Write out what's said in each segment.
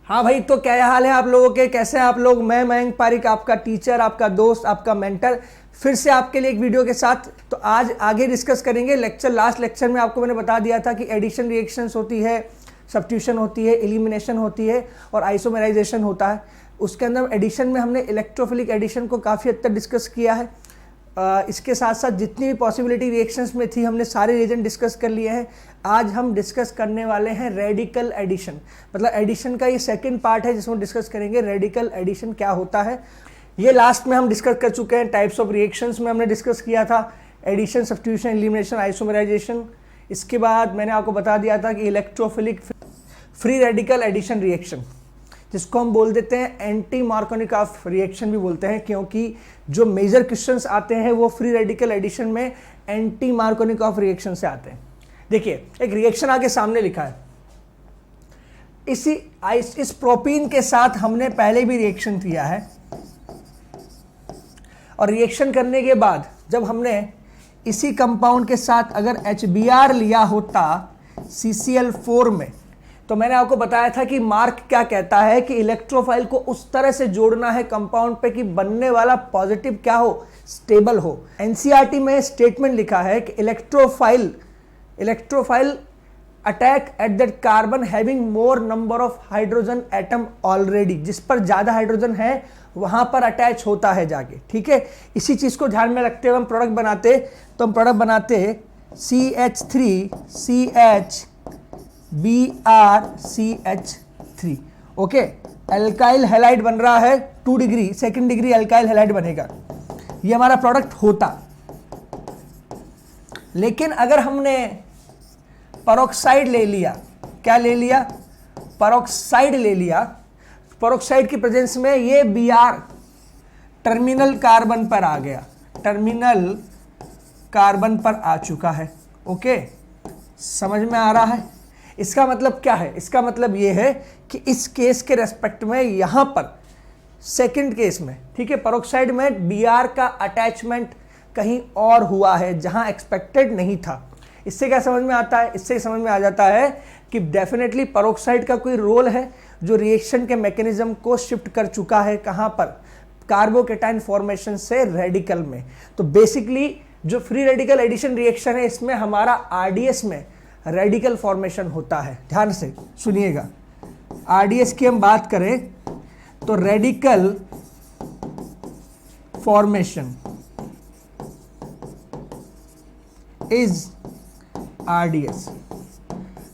हाँ भाई, तो क्या हाल है आप लोगों के, कैसे हैं आप लोग। मैं मयंक पारिक, आपका टीचर, आपका दोस्त, आपका मेंटर, फिर से आपके लिए एक वीडियो के साथ। तो आज आगे डिस्कस करेंगे लास्ट लेक्चर में आपको मैंने बता दिया था कि एडिशन रिएक्शंस होती है, सब्स्टिट्यूशन होती है, एलिमिनेशन होती है और आइसोमेराइजेशन होता है। उसके अंदर एडिशन में हमने इलेक्ट्रोफिलिक एडिशन को काफ़ी हद तक डिस्कस किया है। इसके साथ साथ जितनी भी पॉसिबिलिटी रिएक्शंस में थी हमने सारे रीजन डिस्कस कर लिए हैं। आज हम डिस्कस करने वाले हैं रेडिकल एडिशन, मतलब एडिशन का ये सेकंड पार्ट है जिसमें डिस्कस करेंगे रेडिकल एडिशन क्या होता है। ये लास्ट में हम डिस्कस कर चुके हैं। टाइप्स ऑफ रिएक्शंस में हमने डिस्कस किया था एडिशन, सब्स्टिट्यूशन, एलिमिनेशन, आइसोमेराइजेशन। इसके बाद मैंने आपको बता दिया था कि electrophilic free radical addition reaction, जिसको हम बोल देते हैं एंटी मार्कोनिकॉफ रिएक्शन भी बोलते हैं, क्योंकि जो मेजर क्वेश्चंस आते हैं वो फ्री रेडिकल एडिशन में एंटी मार्कोनिकॉफ रिएक्शन से आते हैं। देखिए, एक रिएक्शन आगे सामने लिखा है। इस प्रोपीन के साथ हमने पहले भी रिएक्शन किया है और रिएक्शन करने के बाद जब हमने इसी कंपाउंड के साथ अगर HBr लिया होता CCl4 में, तो मैंने आपको बताया था कि मार्क क्या कहता है कि इलेक्ट्रोफाइल को उस तरह से जोड़ना है कंपाउंड पे कि बनने वाला पॉजिटिव क्या हो, स्टेबल हो। एनसीईआरटी में स्टेटमेंट लिखा है कि electrophile attack at that carbon having more number of hydrogen atom already, जिस पर ज्यादा हाइड्रोजन है वहां पर अटैच होता है जाके। ठीक है, इसी चीज को ध्यान में रखते हुए हम प्रोडक्ट बनाते CH3CHBrCH3। ओके, एल्काइल हैलाइड बन रहा है 2 degree, second degree alkyl halide बनेगा। ये हमारा प्रोडक्ट होता। लेकिन अगर हमने पेरोक्साइड ले लिया, क्या ले लिया, पेरोक्साइड ले लिया, पेरोक्साइड की प्रेजेंस में ये Br टर्मिनल कार्बन पर आ गया, टर्मिनल कार्बन पर आ चुका है। ओके, समझ में आ रहा है। इसका मतलब क्या है, इसका मतलब ये है कि इस केस के रेस्पेक्ट में यहां पर सेकंड केस में, ठीक है, पेरोक्साइड में Br का अटैचमेंट कहीं और हुआ है जहां एक्सपेक्टेड नहीं था। इससे क्या समझ में आता है, इससे समझ में आ जाता है कि डेफिनेटली पेरोक्साइड का कोई रोल है जो रिएक्शन के मैकेनिज्म को शिफ्ट कर चुका है, कहां पर, कार्बोकेटाइन फॉर्मेशन से रेडिकल में। तो बेसिकली जो फ्री रेडिकल एडिशन रिएक्शन है इसमें हमारा RDS में रेडिकल फॉर्मेशन होता है। ध्यान से सुनिएगा, RDS की हम बात करें तो रेडिकल फॉर्मेशन इज RDS।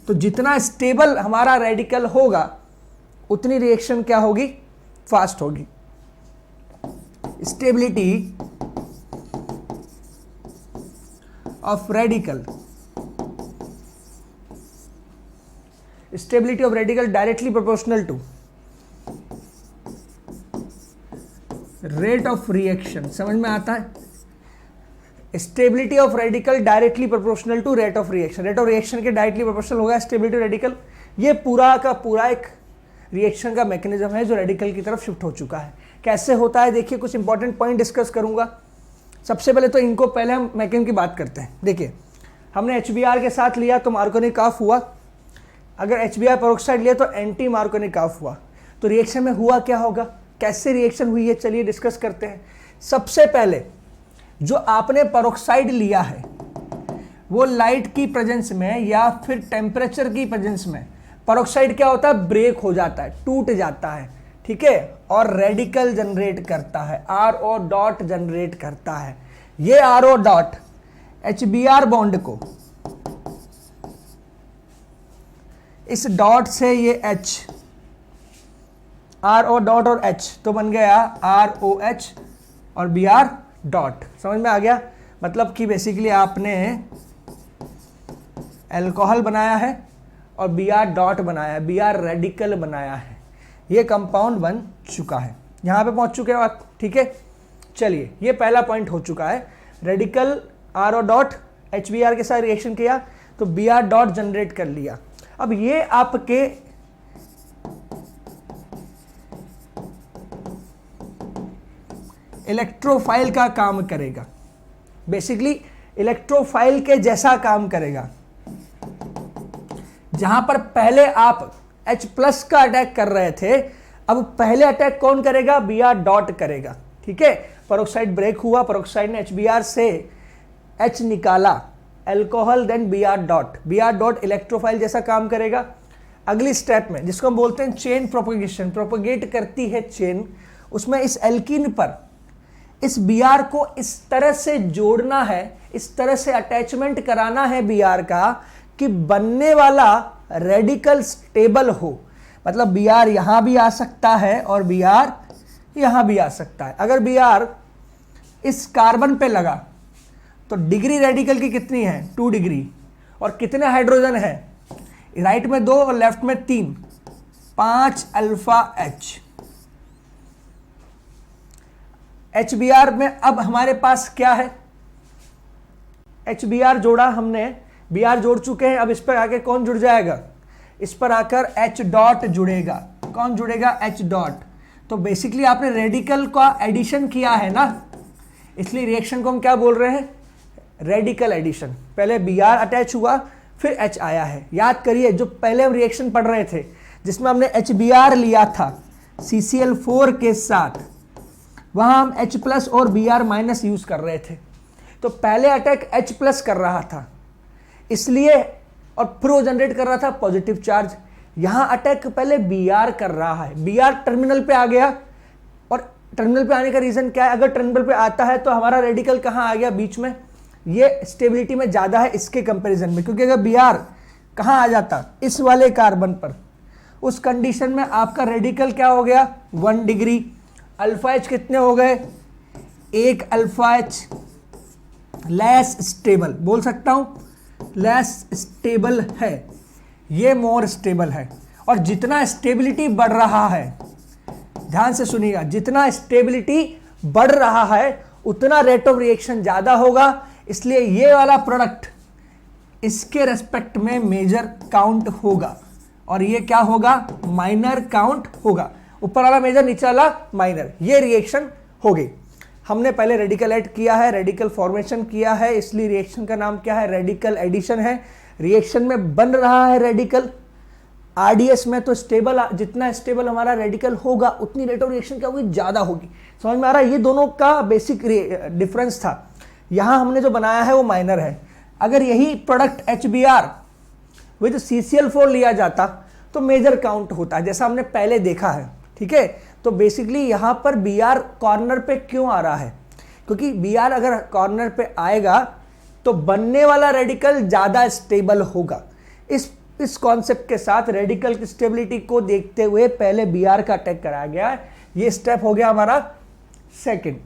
तो जितना स्टेबल हमारा रेडिकल होगा उतनी रिएक्शन क्या होगी, फास्ट होगी। Stability of radical, stability of radical directly proportional to rate of reaction. समझ में आता है, stability of radical directly proportional to rate of reaction. Rate of reaction के डायरेक्टली प्रोपोर्शनल होगा स्टेबिलिटी रेडिकल। ये पूरा का पूरा एक रिएक्शन का मैकेनिज्म है जो रेडिकल की तरफ शिफ्ट हो चुका है। कैसे होता है, देखिए कुछ इंपॉर्टेंट पॉइंट डिस्कस करूंगा। सबसे पहले तो इनको पहले हम मैकेनिज्म की बात करते हैं। देखिए, हमने HBr के साथ लिया तो मार्कोनिकॉफ हुआ, अगर HBr पेरोक्साइड लिया तो एंटी मार्कोनिकॉफ हुआ। तो रिएक्शन में हुआ क्या होगा, कैसे रिएक्शन हुई है, चलिए डिस्कस करते हैं। सबसे पहले जो आपने पेरोक्साइड लिया है वो लाइट की प्रेजेंस में या फिर टेम्परेचर की प्रेजेंस में पेरोक्साइड क्या होता है, ब्रेक हो जाता है, टूट जाता है। ठीक है, और रेडिकल जनरेट करता है, RO डॉट जनरेट करता है। ये RO डॉट HBr बॉन्ड को इस डॉट से ये H, RO डॉट और H तो बन गया ROH और Br डॉट। समझ में आ गया, मतलब कि बेसिकली आपने अल्कोहल बनाया है और Br डॉट बनाया है, Br रेडिकल बनाया है। ये कंपाउंड बन चुका है, यहां पे पहुंच चुके हो आप। ठीक है, चलिए ये पहला पॉइंट हो चुका है। रेडिकल RO डॉट HBr के साथ रिएक्शन किया तो Br डॉट जनरेट कर लिया। अब ये आपके इलेक्ट्रोफाइल का काम करेगा, बेसिकली इलेक्ट्रोफाइल के जैसा काम करेगा। जहां पर पहले आप H प्लस का अटैक कर रहे थे, अब पहले अटैक कौन करेगा? Br डॉट करेगा। ठीक है, पेरोक्साइड ब्रेक हुआ, पेरोक्साइड ने HBr से H निकाला, alcohol, then Br dot electrophile जैसा काम करेगा। अगली स्टेप में जिसको हम बोलते हैं चेन प्रोपगेशन, प्रोपगेट करती है चेन, उसमें इस एल्कीन पर इस Br को इस तरह से जोड़ना है, इस तरह से अटैचमेंट कराना है Br का कि बनने वाला रेडिकल स्टेबल हो। मतलब Br यहां भी आ सकता है और Br यहां भी आ सकता है। अगर Br इस कार्बन पे लगा तो डिग्री रेडिकल की कितनी है? 2 डिग्री। और कितने हाइड्रोजन है? राइट में 2 और लेफ्ट में 3, 5 अल्फा H। HBr में अब हमारे पास क्या है? HBr जोड़ा हमने, Br जोड़ चुके हैं, अब इस पर आके कौन जुड़ जाएगा? इस पर आकर H डॉट जुड़ेगा। कौन जुड़ेगा? H dot. तो बेसिकली आपने रेडिकल का एडिशन किया है ना, इसलिए रिएक्शन को हम क्या बोल रहे हैं? Radical addition. पहले Br अटैच हुआ, फिर H आया है। याद करिए जो पहले हम रिएक्शन पढ़ रहे थे जिसमें हमने HBr लिया था CCl4 के साथ, वहां हम H प्लस और Br माइनस यूज कर रहे थे। तो पहले अटैक H प्लस कर रहा था इसलिए, और प्रो जनरेट कर रहा था पॉजिटिव चार्ज। यहां अटैक पहले Br कर रहा है, Br टर्मिनल पे आ गया। और टर्मिनल पे आने का रीजन क्या है? अगर टर्मिनल पे आता है तो हमारा रेडिकल कहां आ गया? बीच में। ये स्टेबिलिटी में ज्यादा है इसके कंपैरिजन में, क्योंकि अगर Br कहां आ जाता? इस वाले कार्बन पर, उस कंडीशन में आपका रेडिकल क्या हो गया? 1 डिग्री। अल्फा H कितने हो गए? 1 अल्फा H। लेस स्टेबल बोल सकता हूं, लेस स्टेबल है, ये मोर स्टेबल है। और जितना स्टेबिलिटी बढ़ रहा है, ध्यान से सुनिएगा, जितना स्टेबिलिटी बढ़ रहा है उतना रेट ऑफ रिएक्शन ज्यादा होगा। इसलिए ये वाला प्रोडक्ट इसके रेस्पेक्ट में मेजर काउंट होगा और ये क्या होगा? माइनर काउंट होगा। ऊपर वाला मेजर, नीचे वाला माइनर। ये रिएक्शन हो गई। हमने पहले रेडिकल ऐड किया है, रेडिकल फॉर्मेशन किया है, इसलिए रिएक्शन का नाम क्या है? रेडिकल एडिशन है। रिएक्शन में बन रहा है रेडिकल। आरडीएस में तो स्टेबल, जितना स्टेबल हमारा रेडिकल होगा उतनी रेट ऑफ रिएक्शन क्या होगी? ज्यादा होगी। समझ में आ रहा है? ये दोनों का बेसिक डिफरेंस था। यहां हमने जो बनाया है वो माइनर है। अगर यही प्रोडक्ट HBr विद CCl4 लिया जाता तो मेजर काउंट होता है, जैसा हमने पहले देखा है। ठीक है, तो बेसिकली यहां पर Br कॉर्नर पे क्यों आ रहा है? क्योंकि Br अगर कॉर्नर पे आएगा तो बनने वाला रेडिकल ज्यादा स्टेबल होगा। इस कॉन्सेप्ट के साथ रेडिकल की स्टेबिलिटी को देखते हुए पहले Br का अटैक कराया गया है। ये स्टेप हो गया हमारा सेकंड।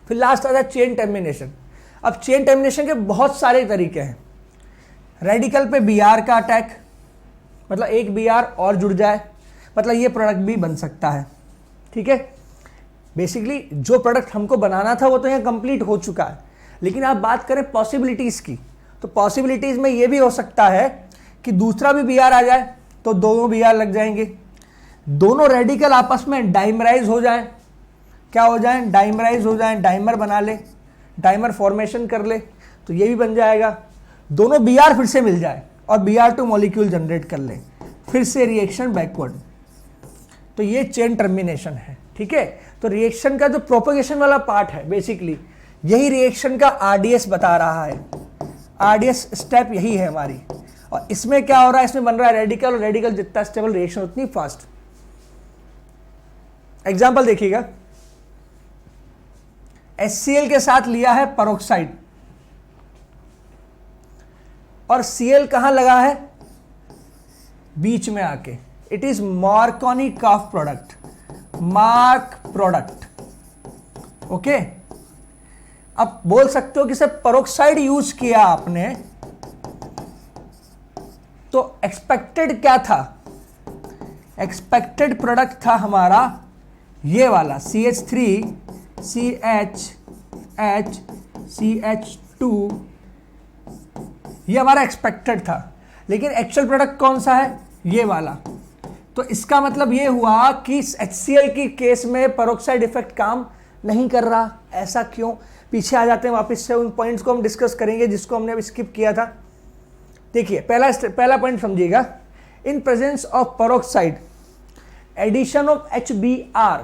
फिर लास्ट आता है चेन टर्मिनेशन। अब चेन टर्मिनेशन के बहुत सारे तरीके हैं। रेडिकल पे Br का अटैक, मतलब एक Br और जुड़ जाए, मतलब ये प्रोडक्ट भी बन सकता है। ठीक है, बेसिकली जो प्रोडक्ट हमको बनाना था वो तो यहाँ कंप्लीट हो चुका है। लेकिन आप बात करें पॉसिबिलिटीज की, तो पॉसिबिलिटीज में ये भी हो सकता है कि दूसरा भी Br आ जाए तो दोनों Br लग जाएंगे, दोनों रेडिकल आपस में डाइमराइज हो जाए। क्या हो जाए? डाइमराइज हो जाए, डाइमर बना ले, डाइमर फॉर्मेशन कर ले, तो ये भी बन जाएगा। दोनों Br फिर से मिल जाए और Br2 मॉलिक्यूल जनरेट कर ले, फिर से रिएक्शन बैकवर्ड, तो ये चेन टर्मिनेशन है। ठीक है, तो रिएक्शन का जो प्रोपगेशन वाला पार्ट है बेसिकली यही रिएक्शन का आरडीएस बता रहा है। आरडीएस स्टेप यही है हमारी। और इसमें क्या हो रहा है? इसमें बन रहा है रेडिकल, और रेडिकल जितना स्टेबल रिएक्शन उतनी फास्ट। एग्जांपल देखिएगा, HCl के साथ लिया है पेरोक्साइड और Cl कहां लगा है? बीच में आके। It is Markovnikov product, mark product. Okay, अब बोल सकते हो कि सर पेरोक्साइड यूज किया आपने तो एक्सपेक्टेड क्या था? एक्सपेक्टेड प्रोडक्ट था हमारा ये वाला CH3 CH CH2, ये हमारा एक्सपेक्टेड था। लेकिन एक्चुअल प्रोडक्ट कौन सा है? ये वाला। तो इसका मतलब ये हुआ कि HCl की केस में पेरोक्साइड इफेक्ट काम नहीं कर रहा। ऐसा क्यों? पीछे आ जाते हैं वापस से, उन पॉइंट्स को हम डिस्कस करेंगे जिसको हमने अभी स्किप किया था। देखिए पहला पॉइंट समझिएगा, in presence of peroxide addition of HBr,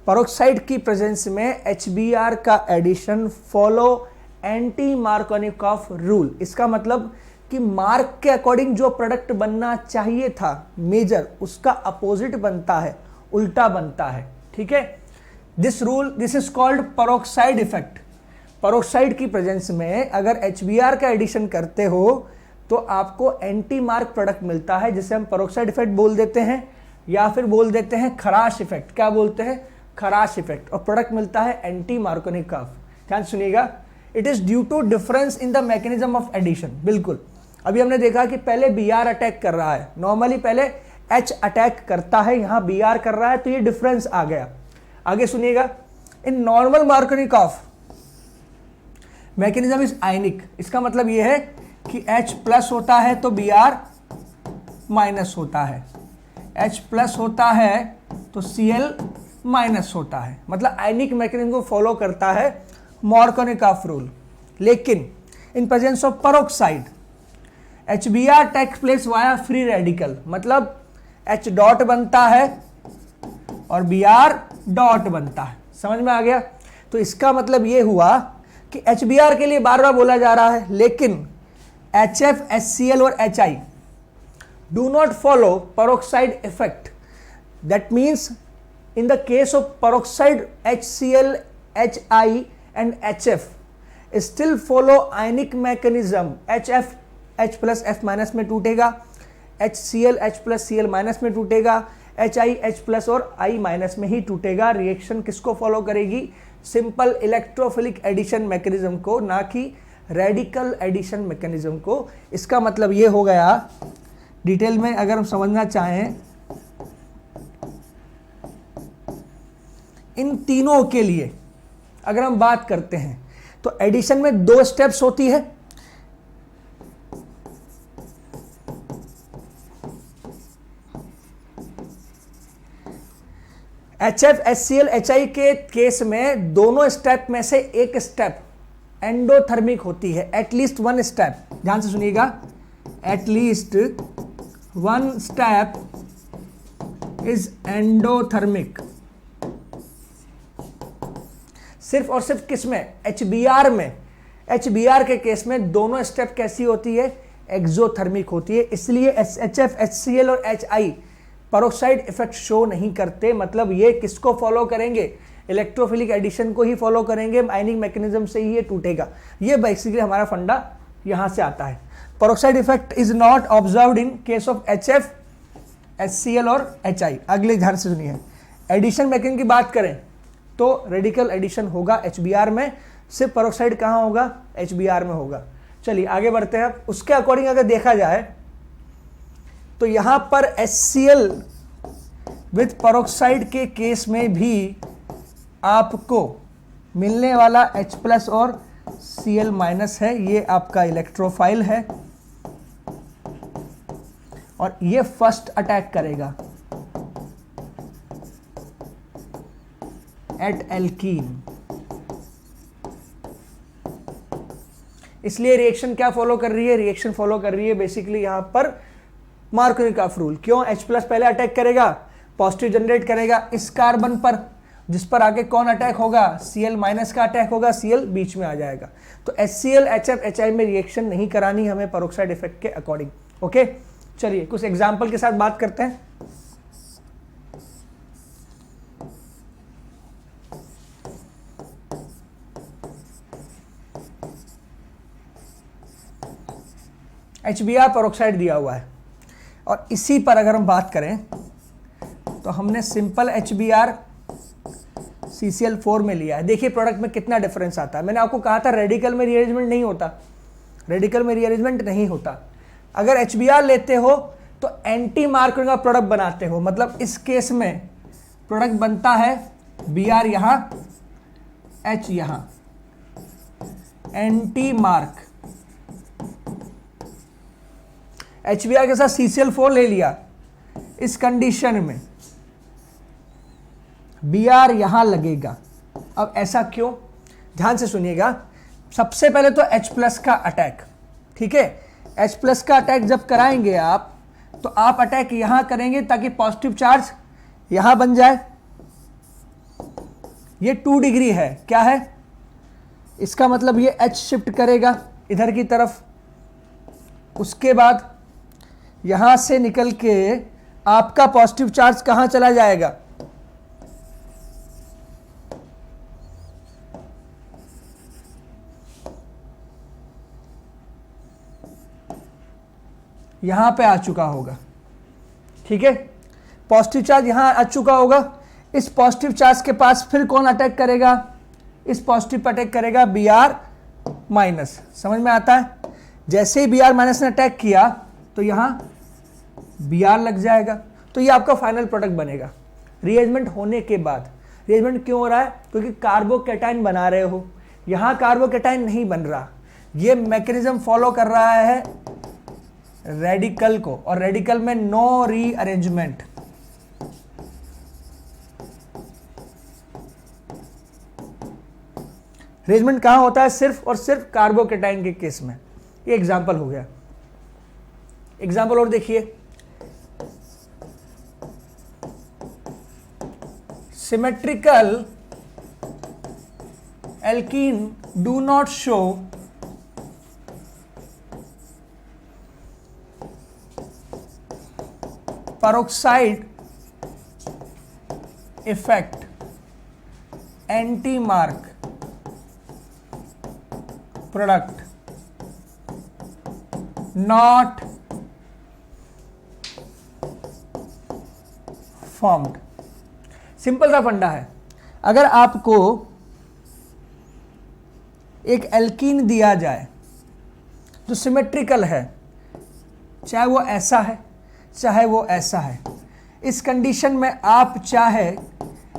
peroxide की प्रेजेंस में HBr का addition follow anti Markovnikov rule. इसका मतलब कि मार्क के अकॉर्डिंग जो प्रोडक्ट बनना चाहिए था मेजर, उसका अपोजिट बनता है, उल्टा बनता है। ठीक है, this is called peroxide effect. Peroxide की प्रेजेंस में अगर HBr का एडिशन करते हो तो आपको एंटी मार्क प्रोडक्ट मिलता है, जिसे हम पेरोक्साइड इफेक्ट बोल देते हैं, या फिर बोल देते हैं खराश इफेक्ट। क्या बोलते हैं? खराश इफेक्ट। और प्रोडक्ट मिलता है एंटी मार्कोनिकॉफ। ध्यान सुनिएगा, it is due to difference in the mechanism of addition. बिल्कुल, अभी हमने देखा कि पहले Br अटैक कर रहा है, नॉर्मली पहले H अटैक करता है, यहां Br कर रहा है, तो ये डिफरेंस आ गया। आगे सुनिएगा, in normal Markovnikov mechanism is आयनिक। इसका मतलब यह है कि H प्लस होता है तो Br माइनस होता है, H प्लस होता है तो Cl माइनस होता है, मतलब आयनिक मैकेनिज्म को फॉलो करता है मार्कोनिकॉफ रूल। लेकिन in presence of peroxide HBr takes place via free radical, मतलब H डॉट बनता है और Br डॉट बनता है। समझ में आ गया? तो इसका मतलब ये हुआ कि HBr के लिए बार बार बोला जा रहा है, लेकिन HF, HCl और HI do not follow peroxide effect. That means in the case of peroxide, HCl, HI and HF still follow ionic mechanism. HF H plus F minus में टूटेगा, HCl H plus Cl minus में टूटेगा, HI H plus और I minus में ही टूटेगा। Reaction किसको follow करेगी? Simple electrophilic addition mechanism को, ना कि रेडिकल एडिशन मैकेनिज्म को। इसका मतलब ये हो गया, डिटेल में अगर हम समझना चाहें, इन तीनों के लिए अगर हम बात करते हैं तो एडिशन में 2 स्टेप्स होती है। HF, HCl, HI के केस में दोनों स्टेप में से एक स्टेप एंडोथर्मिक होती है, एटलीस्ट 1 स्टेप। ध्यान से सुनिएगा, एटलीस्ट 1 स्टेप इज एंडोथर्मिक। सिर्फ और सिर्फ किस में? HBr में। HBr के केस में दोनों स्टेप कैसी होती है? एक्सोथर्मिक होती है। इसलिए HF, HCl और HI पेरोक्साइड इफेक्ट शो नहीं करते। मतलब ये किसको फॉलो करेंगे? इलेक्ट्रोफिलिक एडिशन को ही फॉलो करेंगे, आयनिक मैकेनिज्म से ही ये टूटेगा। ये बेसिकली हमारा फंडा यहां से आता है। Peroxide effect is not observed in case of HF, HCl और HI। अगले ध्यान से सुनिए, एडिशन मैकेनिज्म की बात करें तो रेडिकल एडिशन होगा HBr में, सिर्फ पेरोक्साइड कहां होगा? HBr में होगा। चलिए आगे बढ़ते हैं। उसके अकॉर्डिंग अगर देखा जाए तो यहां पर HCl विथ पेरोक्साइड के केस में भी आपको मिलने वाला H प्लस और Cl माइनस है। ये आपका इलेक्ट्रोफाइल है और ये फर्स्ट अटैक करेगा एट एल्कीन। इसलिए रिएक्शन क्या फॉलो कर रही है? रिएक्शन फॉलो कर रही है बेसिकली यहां पर मार्कोनिकॉफ रूल। क्यों? H प्लस पहले अटैक करेगा, पॉजिटिव जनरेट करेगा इस कार्बन पर, जिस पर आगे कौन अटैक होगा? Cl माइनस का अटैक होगा, Cl बीच में आ जाएगा। तो HCl, HF, HI में रिएक्शन नहीं करानी हमें पेरोक्साइड इफेक्ट के अकॉर्डिंग। ओके, चलिए कुछ एग्जांपल के साथ बात करते हैं। HBr पेरोक्साइड दिया हुआ है और इसी पर अगर हम बात करें तो हमने सिंपल HBr CCl4 में लिया है। देखिए प्रोडक्ट में कितना डिफरेंस आता है। मैंने आपको कहा था रेडिकल में रीअरेंजमेंट नहीं होता, रेडिकल में रीअरेंजमेंट नहीं होता। अगर HBr लेते हो तो एंटी मार्कोनिक का प्रोडक्ट बनाते हो, मतलब इस केस में प्रोडक्ट बनता है Br यहां, H यहां, एंटी मार्क। HBr के साथ CCl4 ले लिया, इस कंडीशन में Br यहां लगेगा। अब ऐसा क्यों? ध्यान से सुनिएगा। सबसे पहले तो H प्लस का अटैक, ठीक है, H प्लस का अटैक जब कराएंगे आप तो आप अटैक यहां करेंगे ताकि पॉजिटिव चार्ज यहां बन जाए। ये 2 डिग्री है, क्या है, इसका मतलब ये H शिफ्ट करेगा इधर की तरफ। उसके बाद यहां से निकल के आपका पॉजिटिव चार्ज कहां चला जाएगा, यहां पे आ चुका होगा। ठीक है, पॉजिटिव चार्ज यहां आ चुका होगा। इस पॉजिटिव चार्ज के पास फिर कौन अटैक करेगा, इस पॉजिटिव पर अटैक करेगा Br माइनस। समझ में आता है, जैसे ही Br माइनस ने अटैक किया तो यहां Br लग जाएगा। तो ये आपका फाइनल प्रोडक्ट बनेगा रीअरेंजमेंट होने के बाद। रीअरेंजमेंट क्यों हो रहा है, क्योंकि कार्बोकैटायन बना रहे हो, यहां कार्बोकैटायन नहीं बन रहा। ये मैकेनिज्म फॉलो कर रहा है रेडिकल को, और रेडिकल में नो रीअरेंजमेंट। रीअरेंजमेंट कहां होता है, सिर्फ और सिर्फ कार्बोकैटायन के केस में। ये एग्जांपल हो गया। एग्जांपल और देखिए, symmetrical alkene do not show peroxide effect, anti-mark product not formed। Simple सा फंडा है, अगर आपको एक एल्कीन दिया जाए जो सिमेट्रिकल है, चाहे वो ऐसा है चाहे वो ऐसा है, इस कंडीशन में आप चाहे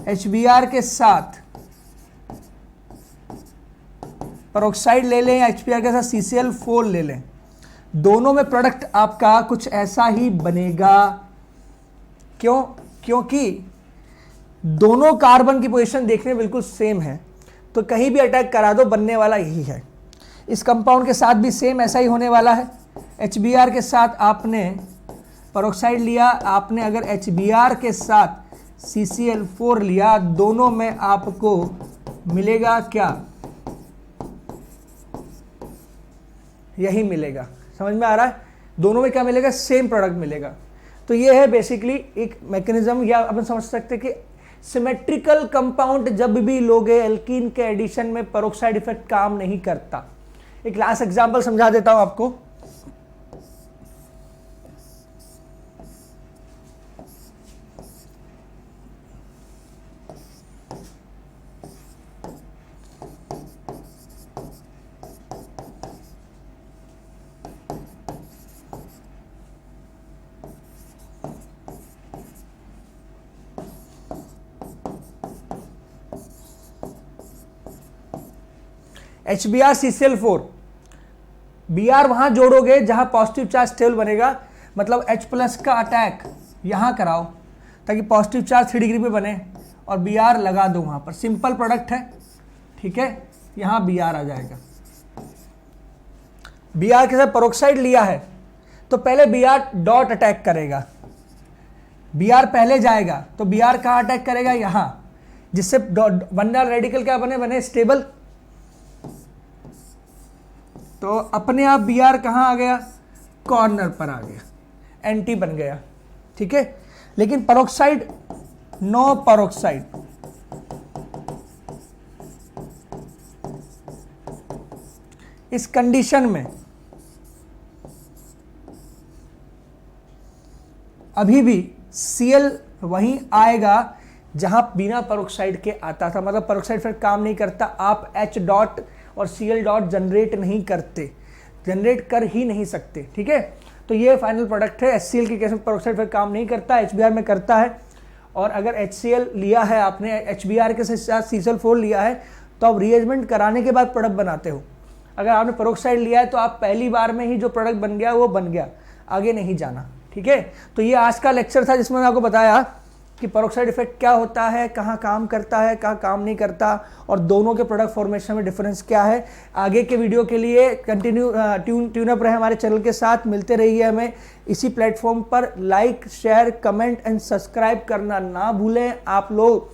HBr के साथ पेरोक्साइड ले लें या HBr के साथ CCl4 ले लें, दोनों में प्रोडक्ट आपका कुछ ऐसा ही बनेगा। क्यों, क्योंकि दोनों कार्बन की पोजीशन देखने में बिल्कुल सेम है, तो कहीं भी अटैक करा दो बनने वाला यही है। इस कंपाउंड के साथ भी सेम ऐसा ही होने वाला है। HBr के साथ आपने पेरोक्साइड लिया, आपने अगर HBr के साथ CCl4 लिया, दोनों में आपको मिलेगा क्या, यही मिलेगा। समझ में आ रहा है, दोनों में क्या मिलेगा, सेम प्रोडक्ट मिलेगा। तो ये है बेसिकली एक मैकेनिज्म, या अपन समझ सकते हैं कि सिमेट्रिकल कंपाउंड जब भी लोगे एल्कीन के एडिशन में पेरोक्साइड इफेक्ट काम नहीं करता। एक लास्ट एग्जांपल समझा देता हूं आपको। HBr CCl4, Br वहां जोड़ोगे जहां पॉजिटिव चार्ज स्टेबल बनेगा, मतलब H प्लस का अटैक यहां कराओ ताकि पॉजिटिव चार्ज 3 डिग्री पे बने, और Br लगा दो वहां पर। सिंपल प्रोडक्ट है, ठीक है, यहां Br आ जाएगा। Br के साथ पेरोक्साइड लिया है तो पहले Br डॉट अटैक करेगा, Br पहले जाएगा तो Br कहां अटैक करेगा, यहां, जिससे बनने वाला रेडिकल क्या बने स्टेबल। तो अपने आप Br कहां आ गया, कॉर्नर पर आ गया, एंटी बन गया। ठीक है, लेकिन पेरोक्साइड, नो पेरोक्साइड, इस कंडीशन में अभी भी Cl वहीं आएगा जहां बिना पेरोक्साइड के आता था, मतलब पेरोक्साइड फिर काम नहीं करता। आप H डॉट और Cl डॉट जनरेट नहीं करते, जनरेट कर ही नहीं सकते। ठीक है, तो ये फाइनल प्रोडक्ट है। HCl के केस में पेरोक्साइड फिर काम नहीं करता, HBr में करता है। और अगर HCl लिया है आपने, HBr के साथ CCl4 लिया है, तो आप रीअरेंजमेंट कराने के बाद प्रोडक्ट बनाते हो। अगर आपने पेरोक्साइड लिया है तो आप पहली बार में ही जो प्रोडक्ट बन गया वो बन गया, आगे नहीं जाना। ठीक है, तो ये आज का लेक्चर था जिसमें मैं आपको बताया कि पेरोक्साइड इफेक्ट क्या होता है, कहाँ काम करता है, कहाँ काम नहीं करता, और दोनों के प्रोडक्ट फॉर्मेशन में डिफरेंस क्या है। आगे के वीडियो के लिए कंटिन्यू ट्यून अप रहे हमारे चैनल के साथ, मिलते रहिए हमें इसी प्लेटफॉर्म पर। Like share comment and subscribe करना ना भूलें आप लोग।